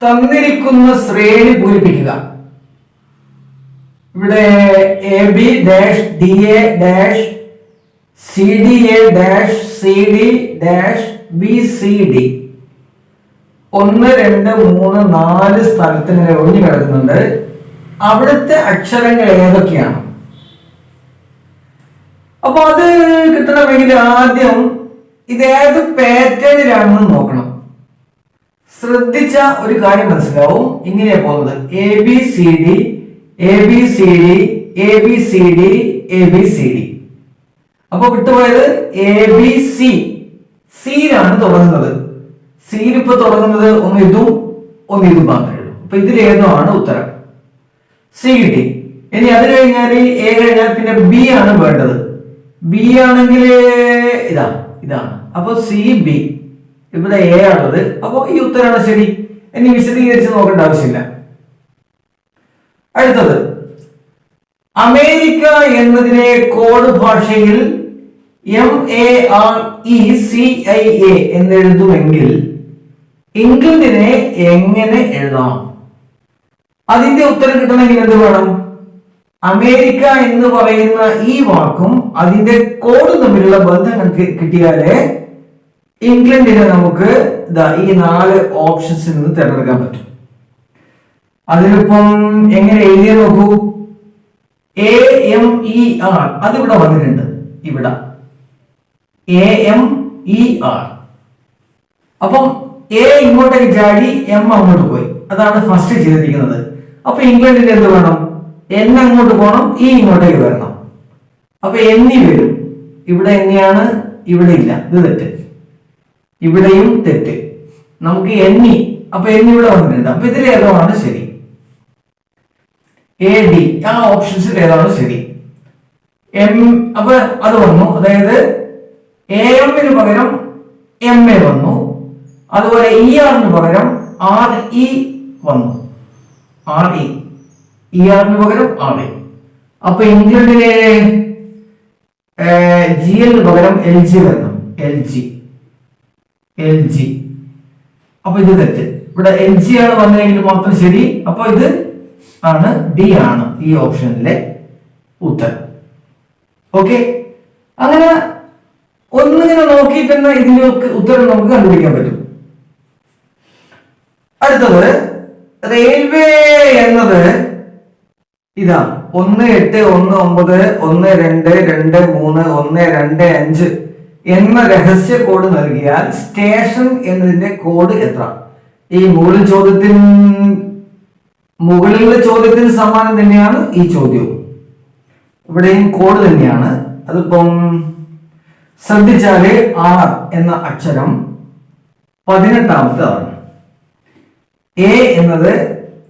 തന്നിരിക്കുന്ന ശ്രേണി പൂരിപ്പിക്കുക. ഇവിടെ A B dash D A dash C D A dash C D dash B C D 1 2 3 4 സ്ഥലത്ത് ഇങ്ങനെ ഒഴിഞ്ഞു കിടക്കുന്നുണ്ട്. അവിടുത്തെ അക്ഷരങ്ങൾ ഏതൊക്കെയാണ്? അപ്പൊ അത് കിട്ടണമെങ്കിൽ ആദ്യം ഇത് ഏത് പാറ്റേണിലാണെന്ന് നോക്കണം. ശ്രദ്ധിച്ച ഒരു കാര്യം മനസ്സിലാവും. ഇങ്ങനെയാ പോകുന്നത്: A B C D A B C D A B C D A B C D. അപ്പൊ വിട്ടുപോയത് എ ബി സി. സിയിലാണ് തുടങ്ങുന്നത്. സിയിൽ ഇപ്പൊ തുടങ്ങുന്നത് ഒന്ന് ഇതും മാത്രമേ ഉള്ളൂ. അപ്പൊ ഇതിലേതാണ് ഉത്തരം? സി കിട്ടി. ഇനി അത് കഴിഞ്ഞാൽ എ കഴിഞ്ഞാൽ പിന്നെ ബി ആണ് വേണ്ടത്. ബി ആണെങ്കിൽ ഇതാണ്. അപ്പൊ സി ബി. ഇവിടെ എ ആണുള്ളത്. അപ്പൊ ഈ ഉത്തരമാണ് ശരി. ഇനി വിശദീകരിച്ച് നോക്കേണ്ട ആവശ്യമില്ല. അടുത്തത്, അമേരിക്ക എന്നതിനെ കോഡ് ഭാഷയിൽ MARECIA എന്നെഴുതുമെങ്കിൽ ഇംഗ്ലണ്ടിനെ എങ്ങനെ എഴുതാം? അതിന്റെ ഉത്തരം കിട്ടണമെങ്കിൽ എന്ത് വേണം? അമേരിക്ക എന്ന് പറയുന്ന ഈ വാക്കും അതിന്റെ കോഡ് തമ്മിലുള്ള ബന്ധം കിട്ടിയാലേ ഇംഗ്ലണ്ടിനെ നമുക്ക് ഈ 4 ഓപ്ഷൻസിൽ നിന്ന് തിരഞ്ഞെടുക്കാൻ പറ്റും. അതിലിപ്പം എങ്ങനെ എഴുതിയ നോക്കൂ. AMER അതിവിടെ വന്നിട്ടുണ്ട്. ഇവിടെ AMER. അപ്പം എ ഇങ്ങോട്ടേക്ക് ചാടി എം അങ്ങോട്ട് പോയി. അതാണ് ഫസ്റ്റ് ചെയ്തിരിക്കുന്നത്. അപ്പൊ ഇംഗ്ലണ്ടിന് എന്ത് വേണം? എൻ അങ്ങോട്ട് പോകണം, ഇ ഇങ്ങോട്ടേക്ക് വരണം. അപ്പൊ എന്നി വരും. ഇവിടെ എന്നെയാണ്, ഇവിടെ ഇല്ല. ഇത് തെറ്റ്. ഇവിടെയും തെറ്റ്. നമുക്ക് എന്നി. അപ്പൊ എന്നി ഇവിടെ വന്നിട്ടുണ്ട്. അപ്പൊ ഇതിൽ ഏതാണ് ശരി? A D. ആ ഓപ്ഷൻസിൽ ഏതാണ് ശരി? അപ്പൊ അത് വന്നു. അതായത് AM പകരം MA വന്നു. അതുപോലെ ER പകരം RE വന്നു. ER പകരം RE. അപ്പൊ ഇംഗ്ലണ്ടിലെ GL പകരം LG വരണം. LG. അപ്പൊ ഇത് തെറ്റ്. ഇവിടെ LG ആണ് വന്നതെങ്കിൽ മാത്രം ശരി. അപ്പൊ ഇത് ആണ്, ഡി ആണ് ഈ ഓപ്ഷനിലെ ഉത്തരം. ഓക്കെ. അങ്ങനെ ഒന്നിങ്ങനെ നോക്കിയിട്ട് തന്നെ ഇതിന്റെ ഉത്തരം നമുക്ക് കണ്ടുപിടിക്കാൻ പറ്റും. അടുത്തത്, റെയിൽവേ എന്നത് 1 8 1 9 1 2 2 3 1 2 5 എന്ന രഹസ്യ കോഡ് നൽകിയാൽ സ്റ്റേഷൻ എന്നതിന്റെ കോഡ് എത്ര? ഈ മുകളിലെ ചോദ്യത്തിന് സമാനം തന്നെയാണ് ഈ ചോദ്യവും. ഇവിടെയും കോഡ് തന്നെയാണ്. അതിപ്പം ശ്രദ്ധിച്ചാല് R എന്ന അക്ഷരം 18ാമത്തേതാണ്. A എന്നത്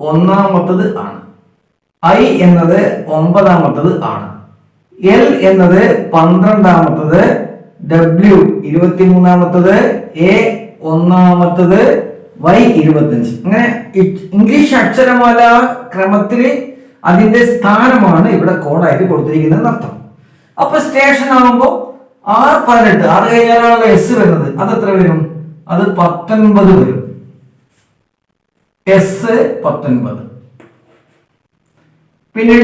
1ാമത്തത് ആണ്. I എന്നത് 9ാമത്തത് ആണ്. L എന്നത് 12ാമത്തത്, W 23ാമത്തത്, A 1ാമത്തത്, Y 25. അങ്ങനെ ഇംഗ്ലീഷ് അക്ഷരമാല ക്രമത്തിൽ അതിന്റെ സ്ഥാനമാണ് ഇവിടെ കോഡായിട്ട് കൊടുത്തിരിക്കുന്നത് അർത്ഥം. അപ്പൊ സ്റ്റേഷൻ ആകുമ്പോൾ R18. R കഴിഞ്ഞാലാണ് S വരുന്നത്. അത് എത്ര വരും? അത് 19 വരും. S 19. പിന്നെ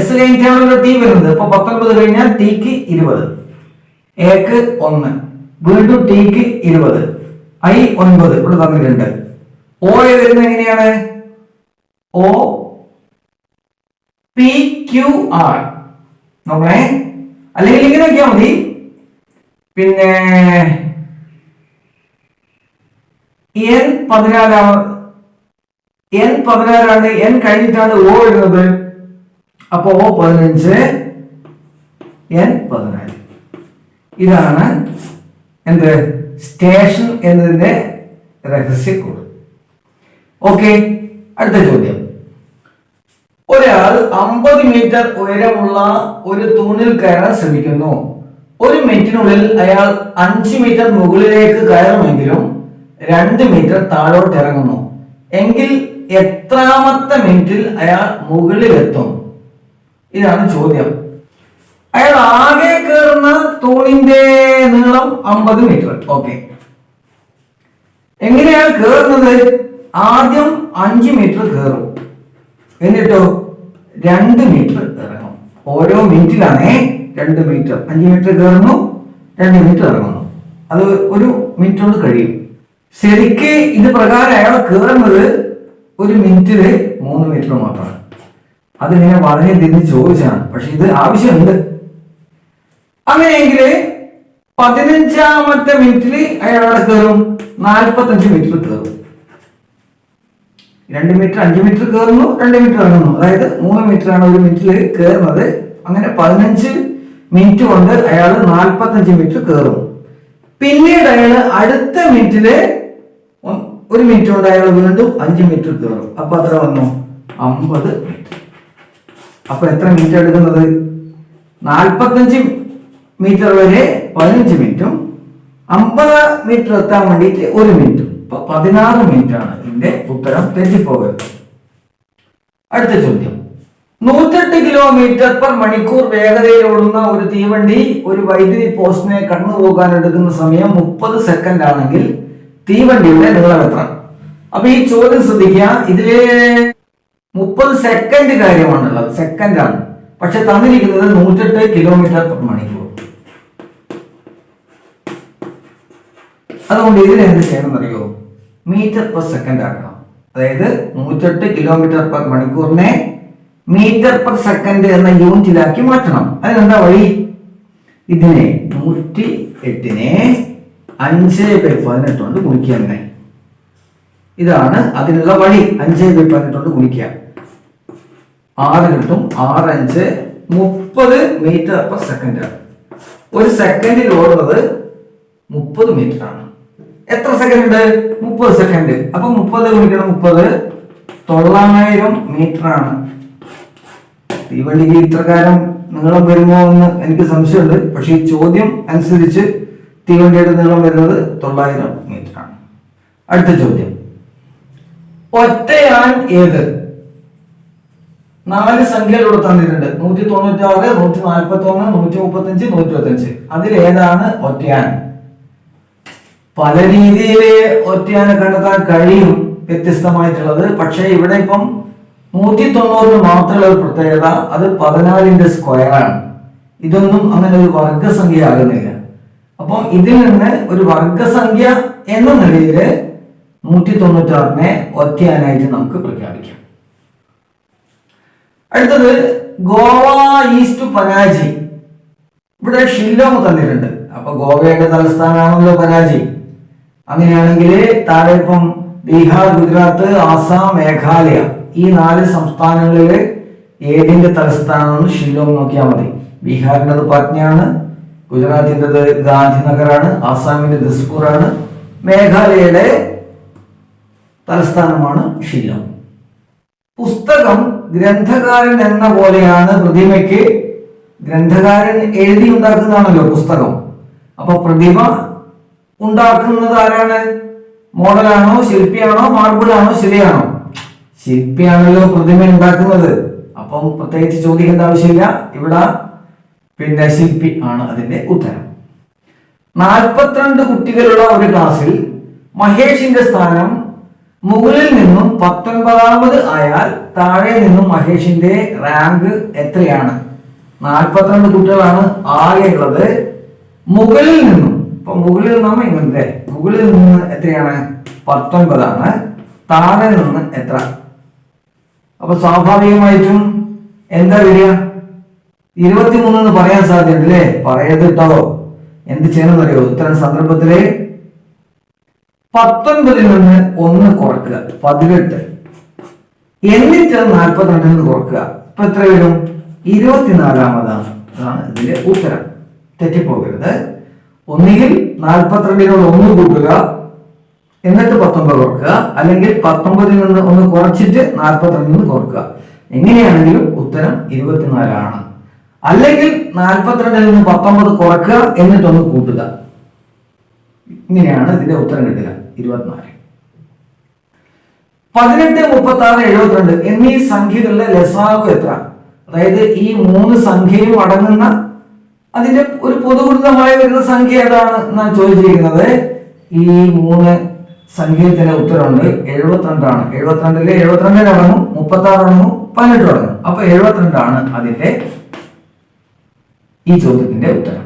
S കഴിഞ്ഞാണല്ലോ T വരുന്നത്. അപ്പൊ 19 കഴിഞ്ഞാൽ Tക്ക് 20, Aക്ക് 1, വീണ്ടും Tക്ക് 20, I 9 ഇവിടെ തന്നിട്ടുണ്ട്. O വരുന്നത് എങ്ങനെയാണ്? OPQR നോക്കണേ. അല്ലെങ്കിൽ ഇങ്ങനെ നോക്കിയാൽ മതി. പിന്നെ N14 N കഴിഞ്ഞിട്ടാണ് O വരുന്നത്. അപ്പൊ O15 N14. ഇതാണ് എന്ത്? സ്റ്റേഷൻ എന്നതിന്റെ രഹസ്യ കോഡ്. ഓക്കെ. അടുത്ത ചോദ്യം. ഒരാൾ 50 മീറ്റർ ഉയരമുള്ള ഒരു തൂണിൽ കയറാൻ ശ്രമിക്കുന്നു. ഒരു മിനിറ്റിനുള്ളിൽ അയാൾ 5 മീറ്റർ മുകളിലേക്ക് കയറുമെങ്കിലും 2 മീറ്റർ താഴോട്ട് ഇറങ്ങുന്നു. എങ്കിൽ എത്രാമത്തെ മിനിറ്റിൽ അയാൾ മുകളിലെത്തും? ഇതാണ് ചോദ്യം. അയാൾ ആകെ കയറുന്ന തൂണിന്റെ നീളം 50 മീറ്റർ. ഓക്കെ. എങ്ങനെയാണ് കയറുന്നത്? ആദ്യം 5 മീറ്റർ കയറും, എന്നിട്ടോ 2 മീറ്റർ ഇറങ്ങും. ഓരോ മിനിറ്റിലാണേ 2 മീറ്റർ. 5 മീറ്റർ കയറുന്നു, 2 മീറ്റർ ഇറങ്ങുന്നു. അത് 1 മിനിറ്റ് കൊണ്ട് കഴിയും. ശരിക്ക് ഇത് പ്രകാരം അയാൾ കയറുന്നത് 1 മിനിറ്റില് 3 മീറ്റർ മാത്രമാണ്. അതിങ്ങനെ വളരെ തിരിഞ്ഞ് ചോദിച്ചാണ്, പക്ഷെ ഇത് ആവശ്യമുണ്ട്. അങ്ങനെയെങ്കിൽ 15ാമത്തെ മിനിറ്റില് അയാൾ അവിടെ കയറും, 45 മീറ്റർ കയറും. 2 മീറ്റർ 5 മീറ്റർ കയറുന്നു, 2 മീറ്റർ ഇറങ്ങുന്നു. അതായത് 3 മീറ്റർ ആണ് 1 മിനിറ്റിൽ കയറുന്നത്. അങ്ങനെ 15 മിനിറ്റ് കൊണ്ട് അയാൾ 45 മീറ്റർ കയറും. പിന്നീട് അയാൾ അടുത്ത മിനിറ്റില് 1 മിനിറ്റ് കൊണ്ട് അയാൾ വീണ്ടും 5 മീറ്റർ കയറും. അപ്പൊ അത്ര വന്നു 50 മീറ്റർ. അപ്പൊ എത്ര മിനിറ്റ് എടുക്കുന്നത്? 45 മീറ്റർ വരെ 15 മിനിറ്റും 50 മീറ്റർ എത്താൻ വേണ്ടിയിട്ട് 1 മിനിറ്റും. അപ്പൊ 16 മിനിറ്റ് ആണ് ഇതിന്റെ ഉത്തരം. തെറ്റിപ്പോകരുത്. അടുത്ത ചോദ്യം. 108 കിലോമീറ്റർ പെർ മണിക്കൂർ വേഗതയിൽ ഓടുന്ന ഒരു തീവണ്ടി ഒരു വൈദ്യുതി പോസ്റ്റിനെ കടന്നു പോകാൻ എടുക്കുന്ന സമയം 30 സെക്കൻഡ് ആണെങ്കിൽ തീവണ്ടിയുടെ നീളം എത്ര? അപ്പൊ ഈ ചോദ്യം ശ്രദ്ധിക്കുക. ഇതില് 30 സെക്കൻഡ് കാര്യമാണുള്ളത്, സെക്കൻഡ് ആണ്. പക്ഷെ തന്നിരിക്കുന്നത് 108 കിലോമീറ്റർ പെർ മണിക്കൂർ. അതുകൊണ്ട് ഇതിൽ എന്ത് ചെയ്യണം അറിയോ? മീറ്റർ പെർ സെക്കൻഡ് ആക്കണം. അതായത് 108 കിലോമീറ്റർ പെർ മണിക്കൂറിനെ മീറ്റർ പെർ സെക്കൻഡ് എന്ന യൂണിറ്റിലാക്കി മാറ്റണം. അതിനെന്താ വഴി? ഇതിനെ 108നെ 5/18 കൊണ്ട് ഗുണിക്കുക. അങ്ങനെ ഇതാണ് അതിനുള്ള വഴി. 5/18 കൊണ്ട് ഗുണിക്കുക, 6 കിട്ടും. 6 5 30 മീറ്റർ പെർ സെക്കൻഡ് ആണ്. ഒരു സെക്കൻഡിൽ ഓടുന്നത് 30 മീറ്റർ ആണ്. എത്ര സെക്കൻഡ് ഉണ്ട്? 30 സെക്കൻഡ്. അപ്പൊ 30 ഗുണിക്കണം 30, 900 മീറ്റർ ആണ്. തീവണ്ടിക്ക് ഇത്രകാലം നീളം വരുമോ എന്ന് എനിക്ക് സംശയമുണ്ട്. പക്ഷെ ഈ ചോദ്യം അനുസരിച്ച് തീവണ്ടിയുടെ നീളം വരുന്നത് 900 മീറ്റർ ആണ്. അടുത്ത ചോദ്യം. ഒറ്റയാൻ ഏത്? 4 സംഖ്യകളോട് തന്നിട്ടുണ്ട്. 196, 141, 135, 125. അതിലേതാണ് ഒറ്റയാൻ? പല രീതിയിൽ ഒറ്റയാനെ കണ്ടെത്താൻ കഴിയും, വ്യത്യസ്തമായിട്ടുള്ളത്. പക്ഷെ ഇവിടെ ഇപ്പം 190 മാത്രമുള്ള ഒരു പ്രത്യേകത, അത് 14ന്റെ സ്ക്വയർ ആണ്. ഇതൊന്നും അങ്ങനെ ഒരു വർഗസംഖ്യ ആകുന്നില്ല. അപ്പം ഇതിൽ നിന്ന് ഒരു വർഗസംഖ്യ എന്ന നിലയിൽ 196നെ ഒറ്റയാനായിട്ട് നമുക്ക് പ്രഖ്യാപിക്കാം. അടുത്തത് ഗോവ ഈസ്റ്റ് പനാജി. ഇവിടെ ഷില്ലോങ് തന്നിട്ടുണ്ട്. അപ്പൊ ഗോവയുടെ തലസ്ഥാനമാണല്ലോ പനാജി. അങ്ങനെയാണെങ്കിൽ താഴെ ഇപ്പം ബീഹാർ, ഗുജറാത്ത്, ആസാം, മേഘാലയ ഈ 4 സംസ്ഥാനങ്ങളിൽ ഏതിന്റെ തലസ്ഥാനമാണ് ഷില്ലോങ് നോക്കിയാൽ മതി. ബീഹാറിൻ്റെത് പട്നയാണ്, ഗുജറാത്തിൻ്റെത് ഗാന്ധിനഗറാണ്, ആസാമിന്റെ ദിസ്പൂർ ആണ്, മേഘാലയയുടെ തലസ്ഥാനമാണ് ഷില്ലോങ്. പുസ്തകം ഗ്രന്ഥകാരൻ എന്ന പോലെയാണ് പ്രതിമയ്ക്ക്. ഗ്രന്ഥകാരൻ എഴുതി ഉണ്ടാക്കുന്നതാണല്ലോ പുസ്തകം. അപ്പൊ പ്രതിമ ഉണ്ടാക്കുന്നത് ആരാണ്? മോഡലാണോ, ശില്പിയാണോ, മാർബിളാണോ, ശിലയാണോ? ശില്പിയാണല്ലോ പ്രതിമ ഉണ്ടാക്കുന്നത്. അപ്പം പ്രത്യേകിച്ച് ചോദിക്കേണ്ട ആവശ്യമില്ല. ഇവിടെ പിന്നെ ശില്പി ആണ് അതിന്റെ ഉത്തരം. 42 കുട്ടികളുള്ള ഒരു ക്ലാസ്സിൽ മഹേഷിന്റെ സ്ഥാനം മുകളിൽ നിന്നും 19ാമത് ആയാൽ താഴെ നിന്നും മഹേഷിന്റെ റാങ്ക് എത്രയാണ്? 42 കുട്ടികളാണ് ആകെ ഉള്ളത്. മുകളിൽ നിന്നും, ഇപ്പൊ മുകളിൽ നിന്നും ഇങ്ങനെ, മുകളിൽ നിന്ന് എത്രയാണ്? 19 ആണ്. താഴെ നിന്ന് എത്ര? അപ്പൊ സ്വാഭാവികമായിട്ടും എന്താ വരിക? 23 എന്ന് പറയാൻ സാധ്യത അല്ലേ? പറയത്തിട്ടോ. എന്ത് ചെയ്യണമെന്ന് അറിയോ? ഇത്തരം സന്ദർഭത്തില് 19ൽ നിന്ന് 1 കുറക്കുക, 18. എന്നിട്ട് 42ൽ നിന്ന് കുറക്കുക. ഇപ്പൊ എത്ര വരും? 24ാമതാണ്. അതാണ് ഇതിന്റെ ഉത്തരം. തെറ്റിപ്പോകരുത്. ഒന്നുകിൽ 42നോട് 1 കൂട്ടുക, എന്നിട്ട് 19 കുറക്കുക, അല്ലെങ്കിൽ 19ൽ നിന്ന് 1 കുറച്ചിട്ട് 42ൽ നിന്ന് കുറക്കുക. എങ്ങനെയാണെങ്കിലും ഉത്തരം 24 ആണ്. അല്ലെങ്കിൽ 42ൽ നിന്ന് 19 കുറക്കുക, എന്നിട്ട് 1 കൂട്ടുക. ഇങ്ങനെയാണ് ഇതിന്റെ ഉത്തരം കിട്ടുക, 24. 18, 36, 72 എന്നീ സംഖ്യകളുടെ ലസാഗു എത്ര? അതായത് ഈ 3 സംഖ്യയും അടങ്ങുന്ന അതിന്റെ ഒരു പൊതുഗുണിതമായി വരുന്ന സംഖ്യ ഏതാണ് എന്നാണ് ചോദിച്ചിരിക്കുന്നത്. ഈ 3 സംഖ്യയിൽ തന്നെ ഉത്തരമുണ്ട് 72ആണ്. 72 72 അടങ്ങും, 36 അടങ്ങും, 18 അടങ്ങും. അപ്പൊ 72 ആണ് അതിന്റെ ഈ ചോദ്യത്തിന്റെ ഉത്തരം.